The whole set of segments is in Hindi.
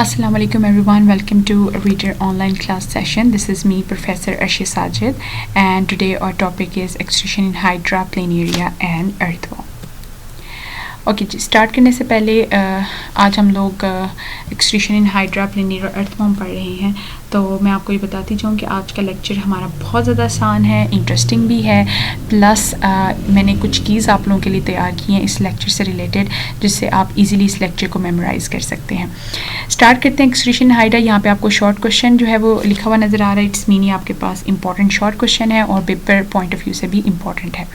Assalamu alaikum everyone, welcome to Reader online class session. This is me, Professor Arshi Sajid, and today our topic is extrusion in hydra, planaria and earthworm. Okay जी, स्टार्ट करने से पहले आज हम लोग एक्सट्रूशन इन हाइड्रा, प्लेनेरिया और अर्थवॉर्म पढ़ रहे हैं। तो मैं आपको ये बताती जाऊँ कि आज का लेक्चर हमारा बहुत ज़्यादा आसान है, इंटरेस्टिंग भी है, प्लस मैंने कुछ कीज़ आप लोगों के लिए तैयार की हैं इस लेक्चर से रिलेटेड, जिससे आप इजीली इस लेक्चर को मेमोराइज़ कर सकते हैं। स्टार्ट करते हैं एक्सट्रूशन इन हाइड्रा। यहाँ पे आपको शॉर्ट क्वेश्चन जो है वो लिखा हुआ नज़र आ रहा है। इट्स मीन आपके पास इंपॉर्टेंट शॉर्ट क्वेश्चन है और पेपर पॉइंट ऑफ व्यू से भी इम्पॉर्टेंट है।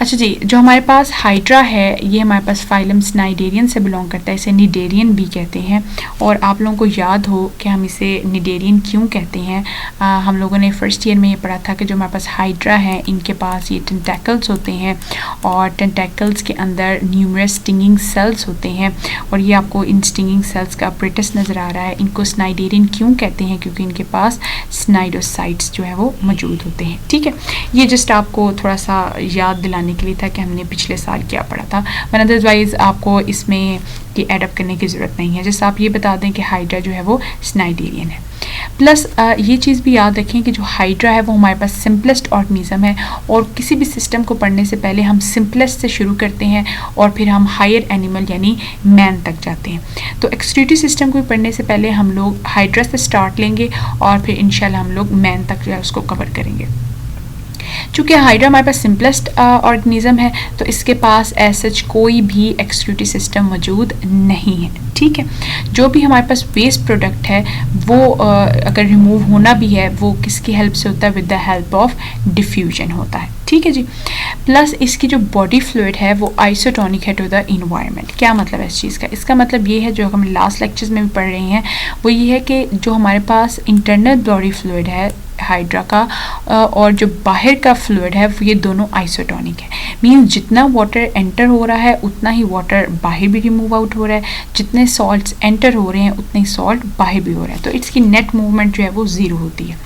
अच्छा जी, जो हमारे पास हाइड्रा है ये हमारे पास फाइलम स्नाइडेरियन से बिलोंग करता है, इसे निडेरियन भी कहते हैं। और आप लोगों को याद हो कि हम इसे निडेरियन क्यों कहते हैं। हम लोगों ने फर्स्ट ईयर में ये पढ़ा था कि जो हमारे पास हाइड्रा है इनके पास ये टेंटैकल्स होते हैं और टेंटैकल्स के अंदर न्यूमरस स्टिंगिंग सेल्स होते हैं, और ये आपको इन स्टिंगिंग सेल्स का अपरेटस नज़र आ रहा है। इनको स्नाइडेरियन क्यों कहते हैं? क्योंकि इनके पास स्नाइडोसाइट्स जो है वो मौजूद होते हैं। ठीक है, ये जस्ट आपको थोड़ा सा याद दिलाने के लिए था कि हमने पिछले साल क्या पढ़ा था, वरना अदरवाइज आपको इसमें कि एडअप करने की ज़रूरत नहीं है। जैसे आप ये बता दें कि हाइड्रा जो है वो स्नाइडेरियन है। प्लस ये चीज़ भी याद रखें कि जो हाइड्रा है वो हमारे पास सिंपलेस्ट ऑर्गेनिज्म है, और किसी भी सिस्टम को पढ़ने से पहले हम सिंपलेस्ट से शुरू करते हैं और फिर हम हायर एनिमल यानी मैन तक जाते हैं। तो एक्सक्रीटरी सिस्टम को पढ़ने से पहले हम लोग हाइड्रा से स्टार्ट लेंगे और फिर इंशाल्लाह हम लोग मैन तक जो है उसको कवर करेंगे। चूँकि हाइड्रा हमारे पास सिंपलेस्ट ऑर्गेनिज्म है तो इसके पास सच कोई भी एक्सक्रीटरी सिस्टम मौजूद नहीं है। ठीक है, जो भी हमारे पास वेस्ट प्रोडक्ट है वो अगर रिमूव होना भी है वो किसकी हेल्प से होता है? With the help of diffusion होता है। ठीक है जी। प्लस इसकी जो बॉडी फ्लूइड है वो आइसोटोनिक है टू द इन्वायरमेंट। क्या मतलब है इस चीज़ का? इसका मतलब ये है, जो हम लास्ट लेक्चर्स में भी पढ़ रहे हैं, वो ये है कि जो हमारे पास इंटरनल बॉडी फ्लूइड है हाइड्रा का और जो बाहर का फ्लूइड है वो ये दोनों आइसोटोनिक है। मीन जितना वाटर एंटर हो रहा है उतना ही वाटर बाहर भी रिमूव आउट हो रहा है, जितने सॉल्ट्स एंटर हो रहे हैं उतने ही सॉल्ट बाहर भी हो रहा है, तो इसकी नेट मूवमेंट जो है वो ज़ीरो होती है।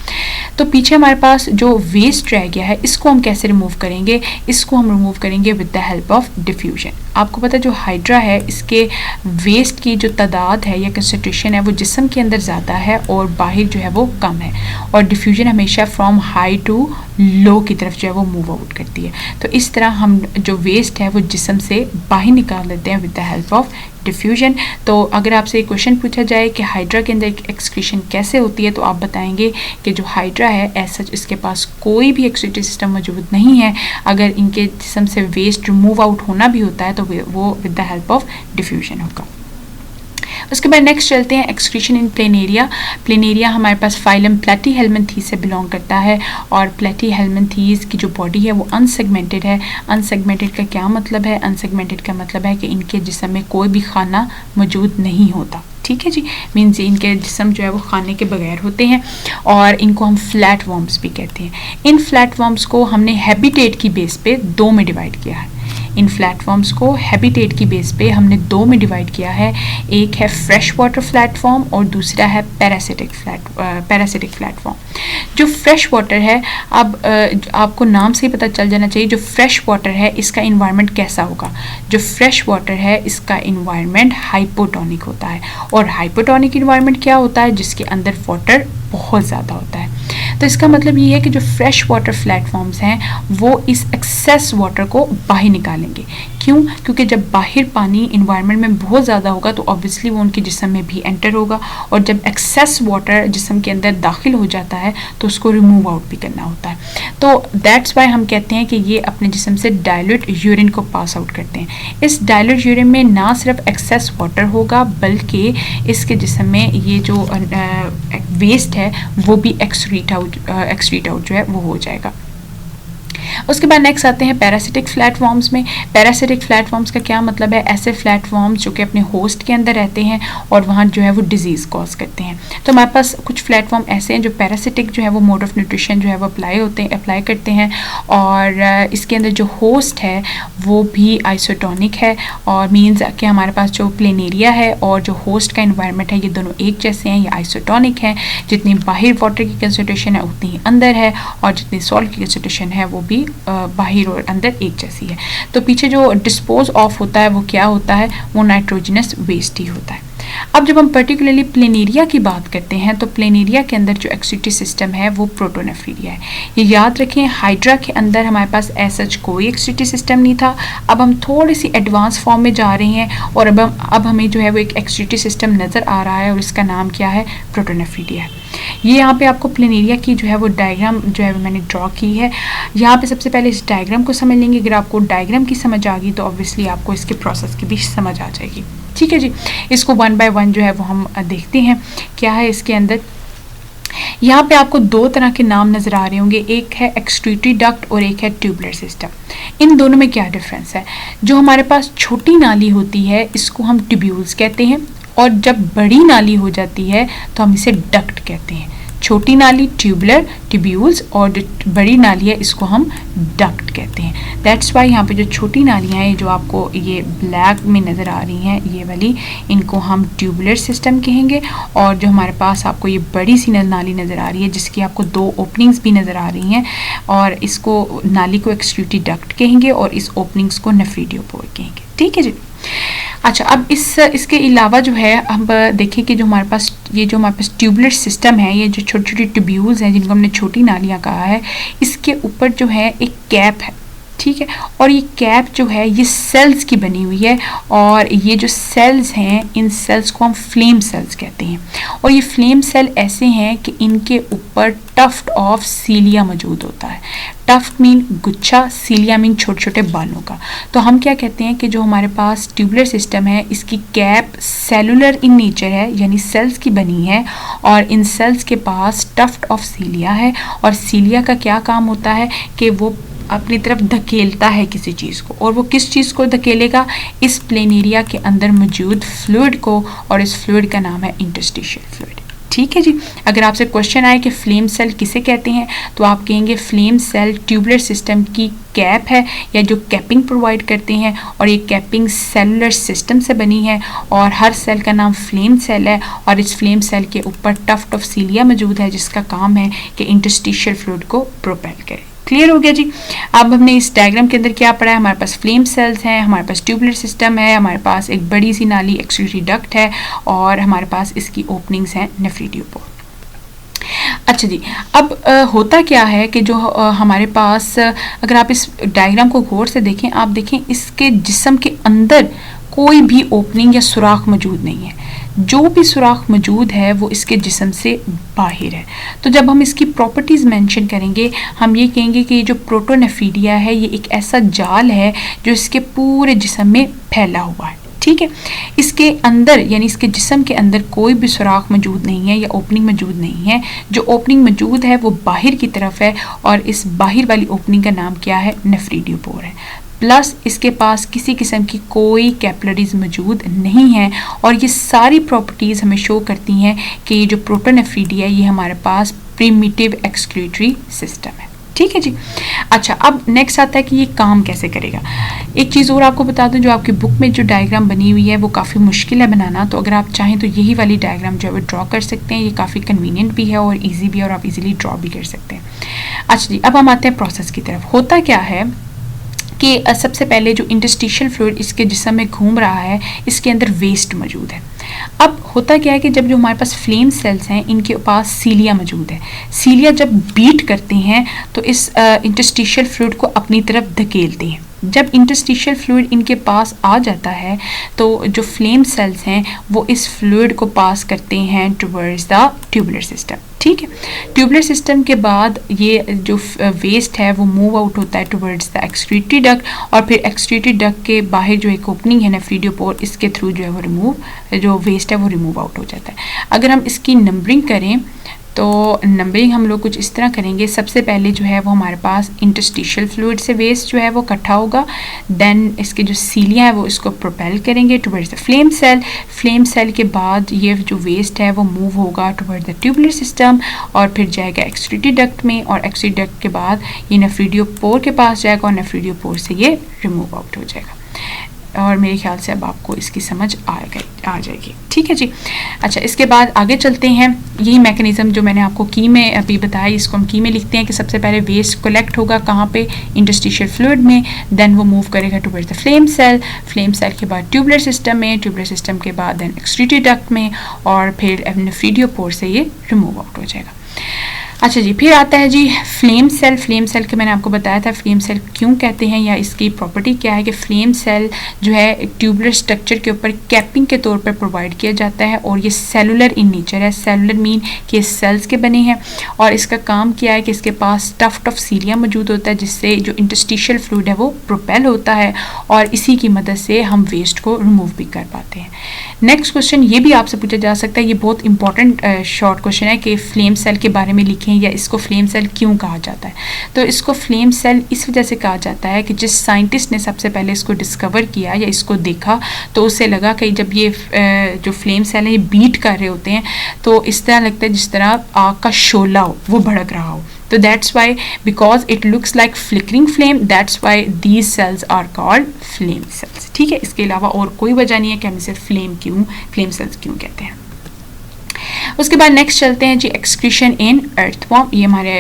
तो पीछे हमारे पास जो वेस्ट रह गया है इसको हम कैसे रिमूव करेंगे? इसको हम रिमूव करेंगे with the help of diffusion. आपको पता है जो हाइड्रा है इसके वेस्ट की जो तादाद है या कंसंट्रेशन है वो जिस्म के अंदर ज़्यादा है और बाहर जो है वो कम है, और डिफ्यूजन हमेशा फ्रॉम हाई टू लो की तरफ जो है वो मूव आउट करती है। तो इस तरह हम जो वेस्ट है वो जिस्म से बाहर निकाल लेते हैं with the help of diffusion. तो अगर आपसे एक क्वेश्चन पूछा जाए कि हाइड्रा के अंदर एक्सक्रीशन कैसे होती है, तो आप बताएंगे कि जो हाइड्रा है एज सच इसके पास कोई भी एक्सक्रीटरी सिस्टम मौजूद नहीं है। अगर इनके जिस्म से वेस्ट रिमूव आउट होना भी होता है तो वो with the help of diffusion होगा। उसके बाद नेक्स्ट चलते हैं एक्सक्रीशन इन प्लेनेरिया। प्लेनेरिया हमारे पास फाइलम प्लेटीहेल्मिन्थीज से बिलोंग करता है, और प्लेटीहेल्मिन्थीज की जो बॉडी है वो अनसेगमेंटेड है। अनसेगमेंटेड का क्या मतलब है? अनसेगमेंटेड का मतलब है कि इनके जिस्म में कोई भी खाना मौजूद नहीं होता। ठीक है जी, मीन्स इनके जिस्म जो है वो खाने के बगैर होते हैं, और इनको हम फ्लैट वर्म्स भी कहते हैं। इन फ्लैट वर्म्स को हमने हैबिटेट की बेस पे दो में डिवाइड किया है। इन प्लेटफॉर्म्स को हैबिटेट की बेस पे हमने दो में डिवाइड किया है। एक है फ्रेश वाटर प्लेटफॉर्म और दूसरा है पैरासिटिक प्लेटफॉर्म। जो फ्रेश वाटर है, अब आपको नाम से ही पता चल जाना चाहिए जो फ्रेश वाटर है इसका इन्वायरमेंट कैसा होगा। जो फ्रेश वाटर है इसका इन्वायरमेंट हाइपोटोनिक होता है, और हाइपोटोनिक इन्वायरमेंट क्या होता है? जिसके अंदर वाटर बहुत ज़्यादा होता है। तो इसका मतलब ये है कि जो फ्रेश वाटर प्लेटफॉर्म्स हैं वो इस एक्सेस वाटर को बाहर निकालेंगे। क्यों? क्योंकि जब बाहर पानी इन्वायरमेंट में बहुत ज़्यादा होगा तो ऑब्वियसली वो उनके जिस्म में भी एंटर होगा, और जब एक्सेस वाटर जिस्म के अंदर दाखिल हो जाता है तो उसको रिमूव आउट भी करना होता है। तो दैट्स वाई हम कहते हैं कि ये अपने जिस्म से डायल्यूट यूरिन को पास आउट करते हैं। इस डायल्यूट यूरिन में ना सिर्फ एक्सेस वाटर होगा बल्कि इसके जिस्म में ये जो वेस्ट है वो भी एक्सक्रीट आउट जो है वो हो जाएगा। उसके बाद नेक्स्ट आते हैं पैरासिटिक फ्लैटफॉर्म्स में। पैरासिटिक फ्लैटफॉर्म्स का क्या मतलब है? ऐसे फ्लैटफॉर्म्स जो कि अपने होस्ट के अंदर रहते हैं और वहाँ जो है वो डिजीज़ कॉज करते हैं। तो हमारे पास कुछ प्लेटफॉर्म ऐसे हैं जो पैरासिटिक जो है वो मोड ऑफ न्यूट्रिशन जो है वो अप्लाई करते हैं, और इसके अंदर जो होस्ट है वो भी आइसोटोनिक है, और मीन्स कि हमारे पास जो प्लेनेरिया है और जो होस्ट का इन्वायरमेंट है ये दोनों एक जैसे हैं, ये आइसोटोनिक हैं। जितनी बाहर वाटर की कंसंट्रेशन है उतनी ही अंदर है, और जितनी सॉल्ट की कंसंट्रेशन है वो भी बाहर और अंदर एक जैसी है। तो पीछे जो डिस्पोज ऑफ होता है वो क्या होता है? वो नाइट्रोजनस वेस्ट ही होता है। अब जब हम पर्टिकुलरली प्लेनेरिया की बात करते हैं तो प्लेनेरिया के अंदर जो एक्सक्रीटरी सिस्टम है वो प्रोटोनेफ्रीडिया है। ये याद रखें, हाइड्रा के अंदर हमारे पास ऐसा कोई एक्सक्रीटरी सिस्टम नहीं था। अब हम थोड़ी सी एडवांस फॉर्म में जा रहे हैं और अब हमें जो है वो एक एक्सक्रीटरी सिस्टम नज़र आ रहा है और इसका नाम क्या है, प्रोटोनेफ्रीडिया है। ये यहाँ पे आपको प्लेनेरिया की जो है वो डायग्राम जो है मैंने ड्रॉ की है। यहाँ पे सबसे पहले इस डायग्राम को समझ लेंगे। अगर आपको डायग्राम की समझ आ गई तो ऑब्वियसली आपको इसके प्रोसेस की भी समझ आ जाएगी। ठीक है जी, इसको 1 बाय 1 जो है वो हम देखते हैं क्या है इसके अंदर। यहाँ पे आपको दो तरह के नाम नज़र आ रहे होंगे, एक है एक्सक्रीटरी डक्ट और एक है ट्यूबुलर सिस्टम। इन दोनों में क्या डिफरेंस है? जो हमारे पास छोटी नाली होती है इसको हम ट्यूब्यूल्स कहते हैं और जब बड़ी नाली हो जाती है तो हम इसे डक्ट कहते हैं। छोटी नाली ट्यूबुलर, ट्यूब्यूल्स, और जो बड़ी नाली है इसको हम डक्ट कहते हैं। दैट्स वाई यहाँ पे जो छोटी नालियाँ हैं जो आपको ये ब्लैक में नज़र आ रही हैं ये वाली, इनको हम ट्यूबुलर सिस्टम कहेंगे। और जो हमारे पास आपको ये बड़ी सी नाली नज़र आ रही है जिसकी आपको 2 ओपनिंग्स भी नज़र आ रही हैं, और इसको नाली को एक्सक्रीटरी डक्ट कहेंगे और इस ओपनिंग्स को नेफ्रीडियोपोर कहेंगे। ठीक है जी। अच्छा, अब इसके अलावा जो है हम देखें कि जो हमारे पास ट्यूबुलर सिस्टम है, ये जो छोटी छोटी ट्यूब्यूल्स हैं जिनको हमने छोटी नालियाँ कहा है, इसके ऊपर जो है एक कैप है। ठीक है, और ये कैप जो है ये सेल्स की बनी हुई है और ये जो सेल्स हैं इन सेल्स को हम फ्लेम सेल्स कहते हैं। और ये फ्लेम सेल ऐसे हैं कि इनके ऊपर टफ्ट ऑफ सीलिया मौजूद होता है। टफ्ट मीन गुच्छा, सीलिया मीन छोटे छोटे बालों का। तो हम क्या कहते हैं कि जो हमारे पास ट्यूबुलर सिस्टम है इसकी कैप सेलुलर इन नेचर है, यानी सेल्स की बनी है, और इन सेल्स के पास टफ्ट ऑफ सीलिया है। और सीलिया का क्या काम होता है कि वो अपनी तरफ धकेलता है किसी चीज़ को, और वो किस चीज़ को धकेलेगा, इस प्लेनेरिया के अंदर मौजूद फ्लूइड को, और इस फ्लूइड का नाम है इंटरस्टिशियल फ्लूइड। ठीक है जी। अगर आपसे क्वेश्चन आए कि फ्लेम सेल किसे कहते हैं तो आप कहेंगे फ्लेम सेल ट्यूबुलर सिस्टम की कैप है या जो कैपिंग प्रोवाइड करते हैं, और ये कैपिंग सेलुलर सिस्टम से बनी है और हर सेल का नाम फ्लेम सेल है, और इस फ्लेम सेल के ऊपर टफ्ट ऑफ सीलिया मौजूद है जिसका काम है कि इंटरस्टिशियल फ्लूइड को प्रोपेल करे। क्लियर हो गया जी। अब हमने इस डायग्राम के अंदर क्या पढ़ा है, हमारे पास फ्लेम सेल्स हैं, हमारे पास ट्यूबुलर सिस्टम है, हमारे पास एक बड़ी सी नाली एक्सक्रीटरी डक्ट है, और हमारे पास इसकी ओपनिंग्स हैं नेफ्रीडियोपोर। अच्छा जी, अब होता क्या है कि जो हमारे पास अगर आप इस डायग्राम को गौर से देखें, आप देखें इसके जिस्म के अंदर कोई भी ओपनिंग या सुराख मौजूद नहीं है। जो भी सुराख मौजूद है वो इसके जिस्म से बाहर है। तो जब हम इसकी प्रॉपर्टीज़ मेंशन करेंगे हम ये कहेंगे कि ये जो प्रोटोनेफ्रीडिया है ये एक ऐसा जाल है जो इसके पूरे जिस्म में फैला हुआ है। ठीक है, इसके अंदर यानी इसके जिस्म के अंदर कोई भी सुराख मौजूद नहीं है या ओपनिंग मौजूद नहीं है। जो ओपनिंग मौजूद है वो बाहर की तरफ है, और इस बाहर वाली ओपनिंग का नाम क्या है, नेफ्रीडियोपोर है। प्लस इसके पास किसी किस्म की कोई कैपिलरीज मौजूद नहीं है, और ये सारी प्रॉपर्टीज़ हमें शो करती हैं कि ये जो प्रोटोनेफ्रीडिया है ये हमारे पास प्रिमिटिव एक्सक्रीटरी सिस्टम है। ठीक है जी। अच्छा, अब नेक्स्ट आता है कि ये काम कैसे करेगा। एक चीज़ और आपको बता दूं, जो आपकी बुक में जो डायग्राम बनी हुई है वो काफ़ी मुश्किल है बनाना, तो अगर आप चाहें तो यही वाली डायग्राम जो है वो ड्रॉ कर सकते हैं। ये काफ़ी कन्वीनियंट भी है और ईजी भी है और आप इजीली ड्रॉ भी कर सकते हैं। अच्छा जी, अब हम आते हैं प्रोसेस की तरफ। होता क्या है कि सबसे पहले जो इंटरस्टिशियल फ्लूइड इसके जिस्म में घूम रहा है इसके अंदर वेस्ट मौजूद है। अब होता क्या है कि जब जो हमारे पास फ्लेम सेल्स हैं इनके पास सीलिया मौजूद है। सीलिया जब बीट करते हैं तो इस इंटरस्टिशियल फ्लूइड को अपनी तरफ धकेलते हैं। जब इंटरस्टिशियल फ्लूइड इनके पास आ जाता है तो जो फ्लेम सेल्स हैं वो इस फ्लूइड को पास करते हैं टुवर्ड्स द ट्यूबुलर सिस्टम। ठीक है, ट्यूबुलर सिस्टम के बाद ये जो वेस्ट है वो मूव आउट होता है टुवर्ड्स द एक्सक्रीटरी डक्ट, और फिर एक्सक्रीटरी डक्ट के बाहर जो एक ओपनिंग है नेफ्रीडियोपोर, इसके थ्रू जो है वो जो वेस्ट है वो रिमूव आउट हो जाता है। अगर हम इसकी नंबरिंग करें तो नंबरिंग हम लोग कुछ इस तरह करेंगे। सबसे पहले जो है वो हमारे पास इंटरस्टिशियल फ्लूइड से वेस्ट जो है वो इकट्ठा होगा, देन इसके जो सीलियाँ है वो इसको प्रोपेल करेंगे towards the flame cell. Flame cell के बाद ये जो वेस्ट है वो मूव होगा टुवर्ड्स द ट्यूबुलर सिस्टम और फिर जाएगा एक्सक्रीटरी डक्ट में, और एक्सक्रीटरी डक्ट के बाद ये नेफ्रीडियोपोर के पास जाएगा और नेफ्रीडियोपोर से ये रिमूव आउट हो जाएगा। और मेरे ख्याल से अब आपको इसकी समझ आ जाएगी। ठीक है जी। अच्छा, इसके बाद आगे चलते हैं। यही मैकेनिज़्म जो मैंने आपको की में अभी बताया, इसको हम की में लिखते हैं कि सबसे पहले वेस्ट कलेक्ट होगा कहाँ पे, इंटरस्टिशियल फ्लूइड में, देन वो मूव करेगा टुवर्ड्स द फ्लेम सेल के बाद ट्यूबुलर सिस्टम में, ट्यूबुलर सिस्टम के बाद देन एक्सक्रीटरी डक्ट में, और फिर नेफ्रीडियोपोर से ये रिमूव आउट हो जाएगा। अच्छा जी, फिर आता है जी फ्लेम सेल के मैंने आपको बताया था फ्लेम सेल क्यों कहते हैं या इसकी प्रॉपर्टी क्या है कि फ्लेम सेल जो है एक ट्यूबुलर स्ट्रक्चर के ऊपर कैपिंग के तौर पर प्रोवाइड किया जाता है और ये सेलुलर इन नेचर है। सेलुलर मीन कि सेल्स के बने हैं और इसका काम क्या है कि इसके पास स्टफ्ड ऑफ सीलिया मौजूद होता है जिससे जो इंटरस्टिशियल फ्लूइड है वो प्रोपेल होता है और इसी की मदद से हम वेस्ट को रिमूव भी कर पाते हैं। नेक्स्ट क्वेश्चन ये भी आपसे पूछा जा सकता है, ये बहुत इंपॉर्टेंट शॉर्ट क्वेश्चन है कि फ्लेम सेल के बारे में लिखें या इसको फ्लेम सेल क्यों कहा जाता है। तो इसको फ्लेम सेल इस वजह से कहा जाता है कि जिस साइंटिस्ट ने सबसे पहले इसको डिस्कवर किया या इसको देखा तो उसे लगा कि जब ये जो फ्लेम सेल है ये बीट कर रहे होते हैं तो इस तरह लगता है जिस तरह आग का शोला हो, वो भड़क रहा हो। तो that's why because it looks like flickering flame, that's why these cells are called flame cells. ठीक है, इसके अलावा और कोई वजह नहीं है कि हम इसे फ्लेम सेल्स क्यों कहते हैं। उसके बाद नेक्स्ट चलते हैं जी एक्सक्रीशन इन अर्थवॉर्म। ये हमारे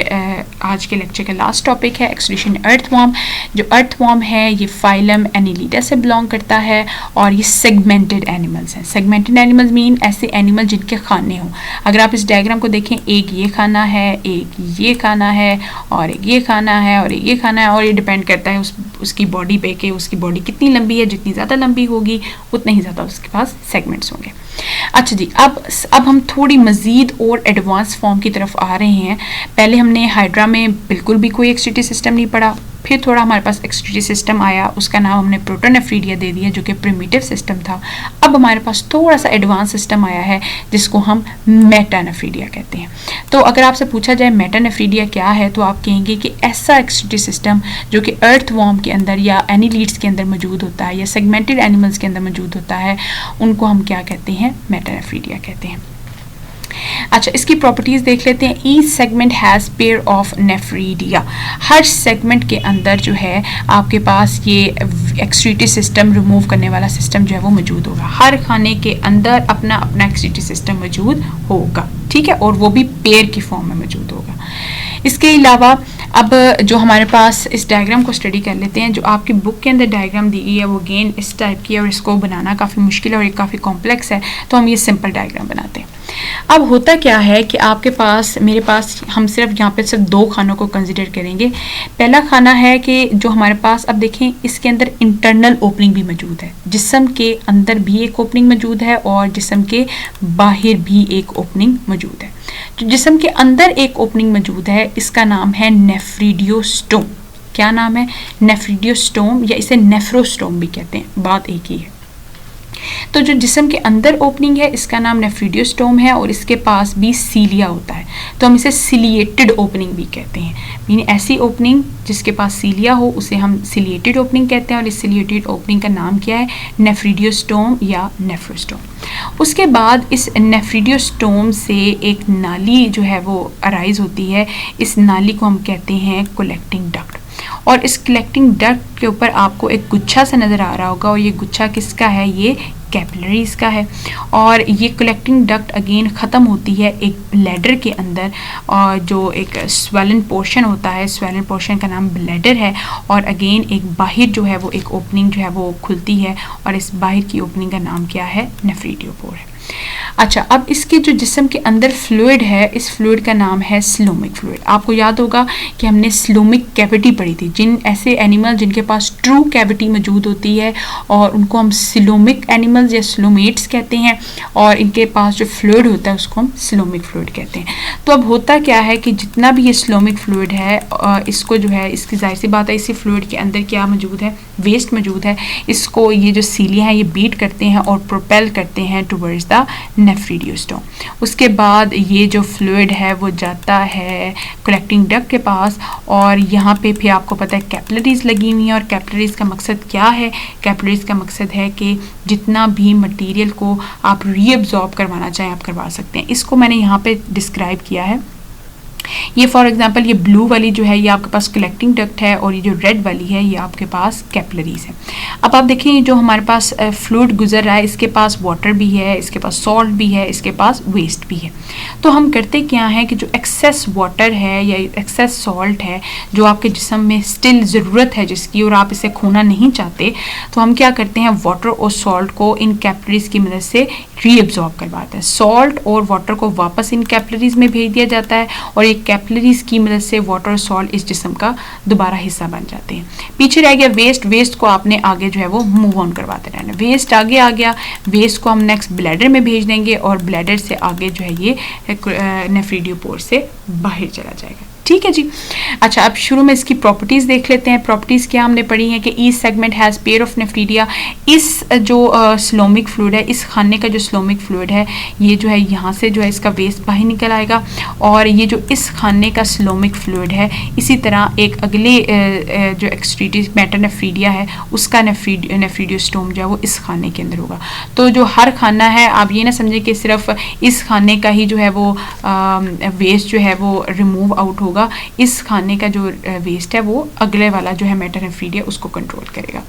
आज के लेक्चर का लास्ट टॉपिक है, एक्सक्रीशन अर्थवॉर्म। जो अर्थवॉर्म है ये फाइलम एनिलिडा से बिलोंग करता है और ये सेगमेंटेड एनिमल्स हैं। सेगमेंटेड एनिमल्स मीन ऐसे एनिमल जिनके खाने हों। अगर आप इस डायग्राम को देखें, एक ये खाना है, एक ये खाना है और एक ये खाना है और एक ये खाना है, और ये डिपेंड करता है उसकी बॉडी पे कि उसकी बॉडी कितनी लंबी है। जितनी ज़्यादा लंबी होगी उतने ही ज़्यादा उसके पास सेगमेंट्स होंगे। अच्छा जी, अब हम थोड़ी मज़ीद और एडवांस फॉर्म की तरफ आ रहे हैं। पहले हमने हाइड्रा में बिल्कुल भी कोई एक्सक्रीटरी सिस्टम नहीं पढ़ा, फिर थोड़ा हमारे पास एक्सक्रीटरी सिस्टम आया, उसका नाम हमने प्रोटोनेफ्रीडिया दे दिया जो कि प्रिमिटिव सिस्टम था। अब हमारे पास थोड़ा सा एडवांस सिस्टम आया है जिसको हम मेटानेफ्रीडिया कहते हैं। तो अगर आपसे पूछा जाए मेटानेफ्रीडिया क्या है तो आप कहेंगे कि ऐसा एक्सक्रीटरी सिस्टम जो कि अर्थवॉर्म के अंदर या एनिलीड्स के अंदर मौजूद होता है या सेगमेंटेड एनिमल्स के अंदर मौजूद होता है, उनको हम क्या कहते हैं, मेटानेफ्रीडिया कहते हैं। अच्छा, इसकी प्रॉपर्टीज़ देख लेते हैं। Each segment has pair of nephridia. Her segment के अंदर जो है आपके पास ये एक्सक्रीटरी सिस्टम रिमूव करने वाला सिस्टम जो है वो मौजूद होगा। हर खाने के अंदर अपना अपना एक्सक्रीटरी सिस्टम मौजूद होगा, ठीक है, और वो भी पेयर की फॉर्म में मौजूद होगा। इसके अलावा अब जो हमारे पास इस डायग्राम को स्टडी कर लेते हैं। जो आपकी बुक के अंदर डायग्राम दी गई है वो अगेन इस टाइप की है और इसको बनाना काफ़ी मुश्किल है और ये काफ़ी कॉम्प्लेक्स है, तो हम ये सिंपल डायग्राम बनाते हैं। अब होता क्या है कि आपके पास, मेरे पास, हम सिर्फ यहाँ पे सिर्फ दो खानों को कंसिडर करेंगे। पहला खाना है कि जो हमारे पास, अब देखें इसके अंदर इंटरनल ओपनिंग भी मौजूद है। जिस्म के अंदर भी एक ओपनिंग मौजूद है और जिस्म के बाहर भी एक ओपनिंग मौजूद है। जो जिस्म के अंदर एक ओपनिंग मौजूद है इसका नाम है नेफ्रीडियोस्टोम। क्या नाम है? नेफ्रीडियोस्टोम, या इसे नेफ्रोस्टोम भी कहते हैं, बात एक ही है। तो जो जिस्म के अंदर ओपनिंग है इसका नाम नेफ्रीडियोस्टोम है और इसके पास भी सीलिया होता है, तो हम इसे सिलिएटेड ओपनिंग भी कहते हैं। मीन ऐसी ओपनिंग जिसके पास सीलिया हो उसे हम सिलिएटेड ओपनिंग कहते हैं और इस सिलिएटेड ओपनिंग का नाम क्या है? नेफ्रीडियोस्टोम या नेफ्रोस्टोम। उसके बाद इस नेफ्रीडियोस्टोम से एक नाली जो है वो अराइज होती है। इस नाली को हम कहते हैं कलेक्टिंग डक्ट, और इस कलेक्टिंग डक्ट के ऊपर आपको एक गुच्छा सा नज़र आ रहा होगा और ये गुच्छा किसका है? ये कैपिलरीज का है। और ये कलेक्टिंग डक्ट अगेन ख़त्म होती है एक ब्लैडर के अंदर, और जो एक स्वेलन पोर्शन होता है, स्वेलन पोर्शन का नाम ब्लैडर है, और अगेन एक बाहर जो है वो एक ओपनिंग जो है वो खुलती है और इस बाहर की ओपनिंग का नाम क्या है? नेफ्रीडियोपोर है। अच्छा, अब इसके जो जिस्म के अंदर फ्लूइड है, इस फ्लूइड का नाम है स्लोमिक फ्लूइड। आपको याद होगा कि हमने स्लोमिक कैविटी पढ़ी थी। जिन ऐसे एनिमल जिनके पास ट्रू कैविटी मौजूद होती है और उनको हम स्लोमिक एनिमल्स या स्लोमेट्स कहते हैं, और इनके पास जो फ्लूइड होता है उसको हम स्लोमिक फ्लूइड कहते हैं। तो अब होता क्या है कि जितना भी ये स्लोमिक फ्लूइड है, इसको जो है, इसकी जाहिर सी बात है इसी फ्लूइड के अंदर क्या मौजूद है? वेस्ट मौजूद है। इसको ये जो सीलिया है ये बीट करते हैं और प्रोपेल करते हैं टुवर्ड्स द नेफ्रीडियोस्टोम। उसके बाद ये जो फ्लूइड है वो जाता है कलेक्टिंग डक्ट के पास, और यहाँ पे फिर आपको पता है कैपिलरीज लगी हुई हैं। और कैपिलरीज का मकसद क्या है? कैपिलरीज का मकसद है कि जितना भी मटेरियल को आप रीअब्जॉर्ब करवाना चाहें आप करवा सकते हैं। इसको मैंने यहाँ पे डिस्क्राइब किया है ये फॉर एग्जांपल ये ब्लू वाली जो है ये आपके पास कलेक्टिंग डक्ट है और ये जो रेड वाली है ये आपके पास कैपिलरीज है। अब आप देखें जो हमारे पास फ्लूइड गुजर रहा है इसके पास वाटर भी है, इसके पास सॉल्ट भी है, इसके पास वेस्ट भी है। तो हम करते क्या है कि जो एक्सेस वाटर है या एक्सेस सॉल्ट है जो आपके जिस्म में स्टिल ज़रूरत है जिसकी और आप इसे खोना नहीं चाहते, तो हम क्या करते हैं वाटर और सॉल्ट को इन कैपिलरीज की मदद से रीअब्जॉर्ब करवाते हैं। सॉल्ट और वाटर को वापस इन कैपिलरीज में भेज दिया जाता है और एक कैपिलरीज की मदद से वाटर और सॉल्ट इस जिस्म का दोबारा हिस्सा बन जाते हैं। पीछे रह गया वेस्ट, वेस्ट को आपने आगे जो है वो मूव ऑन करवाते रहना। वेस्ट आगे आ गया, वेस्ट को हम नेक्स्ट ब्लैडर में भेज देंगे और ब्लैडर से आगे जो है ये नेफ्रीडियोपोर से बाहर चला जाएगा। ठीक है जी। अच्छा, अब शुरू में इसकी प्रॉपर्टीज़ देख लेते हैं। प्रॉपर्टीज़ क्या हमने पढ़ी हैं कि each segment has pair of nephridia. इस जो स्लोमिक फ्लूइड है, इस खाने का जो स्लोमिक फ्लूइड है ये जो है यहाँ से जो है इसका वेस्ट बाहर निकल आएगा और ये जो इस खाने का स्लोमिक फ्लूइड है इसी तरह एक अगले जो एक्सट्रीटी मेटानेफ्रीडिया है उसका नेफ्रीडियोस्टोम जो है वो इस खाने के अंदर होगा। तो जो हर खाना है आप ये ना समझें कि सिर्फ इस खाने का ही जो है वो वेस्ट जो है वो रिमूव आउट होगा। इस खाने का जो वेस्ट है वो अगले वाला जो है मेटानेफ्रीडिया उसको कंट्रोल करेगा।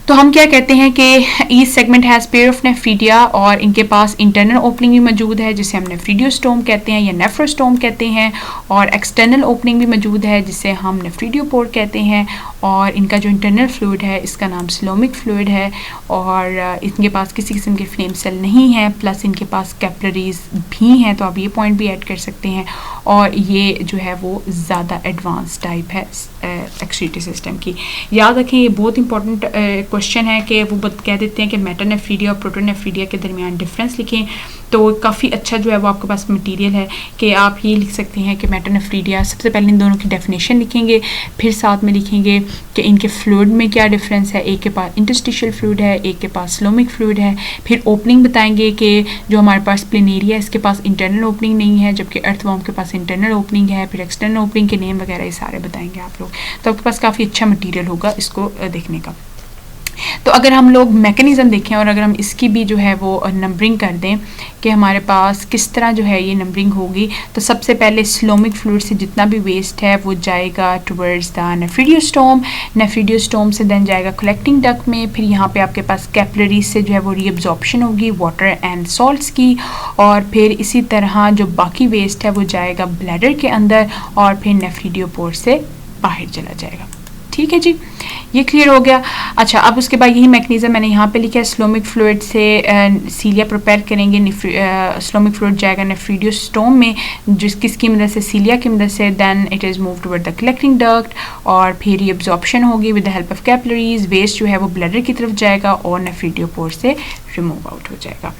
तो हम क्या कहते हैं कि each segment has pair of nephridia और इनके पास इंटरनल ओपनिंग भी मौजूद है जिसे हम नेफ्रीडियोस्टोम कहते हैं या नेफ्रोस्टोम कहते हैं, और एक्सटर्नल ओपनिंग भी मौजूद है जिसे हम नेफ्रीडियोपोर कहते हैं, और इनका जो इंटरनल फ्लूइड है इसका नाम स्लोमिक फ्लूइड है और इनके पास किसी किस्म के फ्लेम सेल नहीं है, प्लस इनके पास कैपिलरीज भी हैं। तो आप ये पॉइंट भी ऐड कर सकते हैं और ये जो है वो ज़्यादा एडवांस टाइप है एक्सक्रीटरी सिस्टम की। याद रखें ये बहुत इंपॉर्टेंट क्वेश्चन है कि वो कह देते हैं कि मेटानेफ्रीडिया और प्रोटोनेफ्रीडिया के दरमियान डिफरेंस लिखें। तो काफ़ी अच्छा जो है वो आपके पास मटेरियल है कि आप ये लिख सकते हैं कि मेटानेफ्रीडिया, सबसे पहले इन दोनों की डेफिनेशन लिखेंगे, फिर साथ में लिखेंगे कि इनके फ्लूइड में क्या डिफरेंस है। एक के पास इंटरस्टिशियल फ्लूइड है, एक के पास स्लोमिक फ्लूइड है। फिर ओपनिंग बताएंगे कि जो हमारे पास प्लेनेरिया है इसके पास इंटरनल ओपनिंग नहीं है जबकि अर्थवॉर्म के पास इंटरनल ओपनिंग है। फिर एक्सटर्नल ओपनिंग के नेम वगैरह ये सारे बताएंगे आप लोग। तो आपके पास काफ़ी अच्छा मटीरियल होगा इसको देखने का। तो अगर हम लोग मैकेनिज़्म देखें और अगर हम इसकी भी जो है वो नंबरिंग कर दें कि हमारे पास किस तरह जो है ये नंबरिंग होगी, तो सबसे पहले स्लोमिक फ्लूइड से जितना भी वेस्ट है वो जाएगा टुवर्ड्स द नेफ्रीडियोस्टोम, नेफ्रीडियोस्टोम से देन जाएगा कलेक्टिंग डक्ट में। फिर यहाँ पे आपके पास कैपिलरीज से जो है वो रीअब्जॉर्प्शन होगी वाटर एंड सॉल्ट्स की, और फिर इसी तरह जो बाकी वेस्ट है वो जाएगा ब्लैडर के अंदर और फिर नेफ्रीडियोपोर से बाहर चला जाएगा। ठीक है जी, ये क्लियर हो गया। अच्छा, अब उसके बाद यही मैकेनिज्म मैंने यहाँ पे लिखा है। स्लोमिक फ्लूइड से सीलिया प्रिपेयर करेंगे, स्लोमिक फ्लूइड जाएगा नेफ्रीडियोस्टोम में किसकी मदद से, सीलिया की मदद से। Then it is move toward the collecting duct और फिर ये एब्जॉर्प्शन होगी with the help of capillaries. Waste जो है वो ब्लैडर की तरफ जाएगा और नेफ्रीडियोपोर से रिमूव आउट हो जाएगा।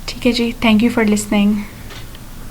ठीक है जी, थैंक यू फॉर लिसनिंग।